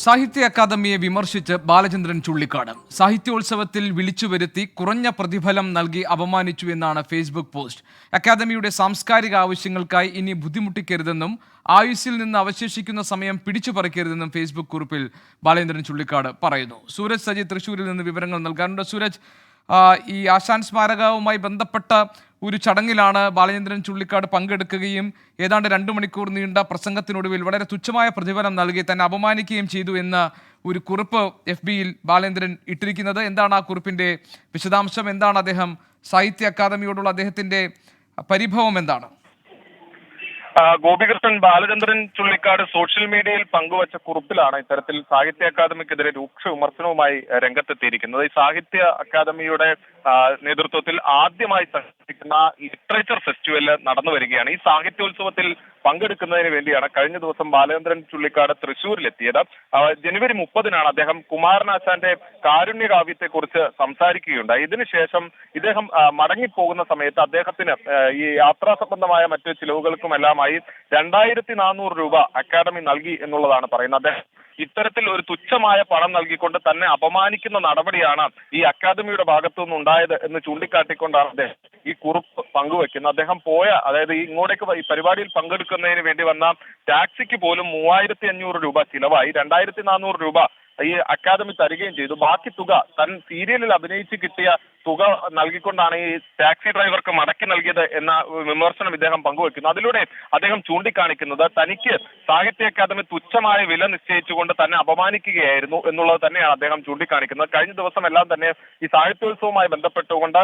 സാഹിത്യ അക്കാദമിയെ വിമർശിച്ച് ബാലചന്ദ്രൻ ചുള്ളിക്കാട്. സാഹിത്യോത്സവത്തിൽ വിളിച്ചുവരുത്തി കുറഞ്ഞ പ്രതിഫലം നൽകി അപമാനിച്ചു എന്നാണ് ഫേസ്ബുക്ക് പോസ്റ്റ്. അക്കാദമിയുടെ സാംസ്കാരിക ആവശ്യങ്ങൾക്കായി ഇനി ബുദ്ധിമുട്ടിക്കരുതെന്നും ആയുസ്സിൽ നിന്ന് അവശേഷിക്കുന്ന സമയം പിടിച്ചു പറിക്കരുതെന്നും ഫേസ്ബുക്ക് കുറിപ്പിൽ ബാലചന്ദ്രൻ ചുള്ളിക്കാട് പറയുന്നു. സൂരജ് സജി തൃശ്ശൂരിൽ നിന്ന് വിവരങ്ങൾ നൽകാറുണ്ട്. സൂരജ്, ഈ ആശാൻ സ്മാരകവുമായി ബന്ധപ്പെട്ട ഒരു ചടങ്ങിലാണ് ബാലചന്ദ്രൻ ചുള്ളിക്കാട് പങ്കെടുക്കുകയും ഏതാണ്ട് 2 മണിക്കൂർ നീണ്ട പ്രസംഗത്തിനൊടുവിൽ വളരെ തുച്ഛമായ പ്രതിഫലം നൽകി തന്നെ അപമാനിക്കുകയും ചെയ്തു എന്ന ഒരു കുറിപ്പ് FBയിൽ ബാലചന്ദ്രൻ ഇട്ടിരിക്കുന്നത്. എന്താണ് ആ കുറിപ്പിന്റെ വിശദാംശം? എന്താണ് അദ്ദേഹം സാഹിത്യ അക്കാദമിയോടുള്ള അദ്ദേഹത്തിന്റെ പരിഭവം എന്താണ്? ഗോപികൃഷ്ണൻ ബാലചന്ദ്രൻ ചുള്ളിക്കാട് സോഷ്യൽ മീഡിയയിൽ പങ്കുവച്ച കുറിപ്പിലാണ് ഇത്തരത്തിൽ സാഹിത്യ അക്കാദമിക്കെതിരെ രൂക്ഷ വിമർശനവുമായി രംഗത്തെത്തിയിരിക്കുന്നത്. ഈ സാഹിത്യ അക്കാദമിയുടെ നേതൃത്വത്തിൽ ആദ്യമായി സംഘടിപ്പിക്കുന്ന ലിറ്ററേച്ചർ ഫെസ്റ്റിവൽ നടന്നു വരികയാണ്. ഈ സാഹിത്യോത്സവത്തിൽ പങ്കെടുക്കുന്നതിന് വേണ്ടിയാണ് കഴിഞ്ഞ ദിവസം ബാലചന്ദ്രൻ ചുള്ളിക്കാട് തൃശ്ശൂരിലെത്തിയത്. ജനുവരി 30-നാണ് അദ്ദേഹം കുമാരനാശാന്റെ കാരുണ്യകാവ്യത്തെ കുറിച്ച് സംസാരിക്കുകയുണ്ടായി. ഇതിനുശേഷം ഇദ്ദേഹം മടങ്ങിപ്പോകുന്ന സമയത്ത് അദ്ദേഹത്തിന് ഈ യാത്രാ സംബന്ധമായ മറ്റു ചിലവുകൾക്കുമെല്ലാമായി 2400 രൂപ അക്കാദമി നൽകി എന്നുള്ളതാണ് പറയുന്നത്. അദ്ദേഹം ഇത്തരത്തിൽ ഒരു തുച്ഛമായ പണം നൽകിക്കൊണ്ട് തന്നെ അപമാനിക്കുന്ന നടപടിയാണ് ഈ അക്കാദമിയുടെ ഭാഗത്തു നിന്നുണ്ടായത് എന്ന് ചൂണ്ടിക്കാട്ടിക്കൊണ്ടാണ് അദ്ദേഹം ഈ കുറിപ്പ് പങ്കുവെക്കുന്നത്. അദ്ദേഹം അതായത് ഇങ്ങോട്ടേക്ക് ഈ പരിപാടിയിൽ പങ്കെടുക്കുന്നതിന് വേണ്ടി വന്ന ടാക്സിക്ക് പോലും 3500 രൂപ ചിലവായി. 2400 രൂപ ഈ അക്കാദമി തരികയും ചെയ്തു. ബാക്കി തുക താൻ സീരിയലിൽ അഭിനയിച്ച് കിട്ടിയ തുക നൽകിക്കൊണ്ടാണ് ഈ ടാക്സി ഡ്രൈവർക്ക് മടക്കി നൽകിയത് എന്ന വിമർശനം ഇദ്ദേഹം പങ്കുവെക്കുന്നു. അതിലൂടെ അദ്ദേഹം ചൂണ്ടിക്കാണിക്കുന്നത് തനിക്ക് സാഹിത്യ അക്കാദമി തുച്ഛമായ വില നിശ്ചയിച്ചുകൊണ്ട് തന്നെ അപമാനിക്കുകയായിരുന്നു എന്നുള്ളത് തന്നെയാണ് അദ്ദേഹം ചൂണ്ടിക്കാണിക്കുന്നത്. കഴിഞ്ഞ ദിവസം എല്ലാം തന്നെ ഈ സാഹിത്യോത്സവവുമായി ബന്ധപ്പെട്ടുകൊണ്ട്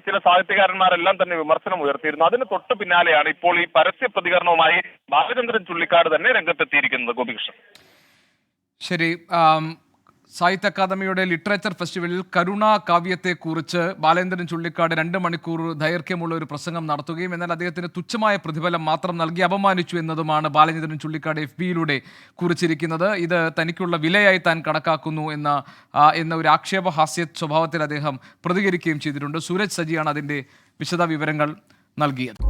ചില സാഹിത്യകാരന്മാരെല്ലാം തന്നെ വിമർശനം ഉയർത്തിയിരുന്നു. അതിന് തൊട്ട് പിന്നാലെയാണ് ഇപ്പോൾ ഈ പരസ്യ പ്രതികരണവുമായി ബാലചന്ദ്രൻ ചുള്ളിക്കാട് തന്നെ രംഗത്തെത്തിയിരിക്കുന്നത്. ഗോപികൃഷ്ണൻ, ശരി. സാഹിത്യ അക്കാദമിയുടെ ലിറ്ററേച്ചർ ഫെസ്റ്റിവലിൽ കരുണാ കാവ്യത്തെക്കുറിച്ച് ബാലചന്ദ്രൻ ചുള്ളിക്കാട് 2 മണിക്കൂർ ദൈർഘ്യമുള്ള ഒരു പ്രസംഗം നടത്തുകയും എന്നാൽ അദ്ദേഹത്തിന് തുച്ഛമായ പ്രതിഫലം മാത്രം നൽകി അപമാനിച്ചു എന്നതുമാണ് ബാലചന്ദ്രൻ ചുള്ളിക്കാട് FBയിലൂടെ കുറിച്ചിരിക്കുന്നത്. ഇത് തനിക്കുള്ള വിലയായി താൻ കണക്കാക്കുന്നു എന്ന ഒരു ആക്ഷേപഹാസ്യ സ്വഭാവത്തിൽ അദ്ദേഹം പ്രതികരിക്കുകയും ചെയ്തിട്ടുണ്ട്. സൂരജ് സജിയാണ് അതിൻ്റെ വിശദ വിവരങ്ങൾ നൽകിയത്.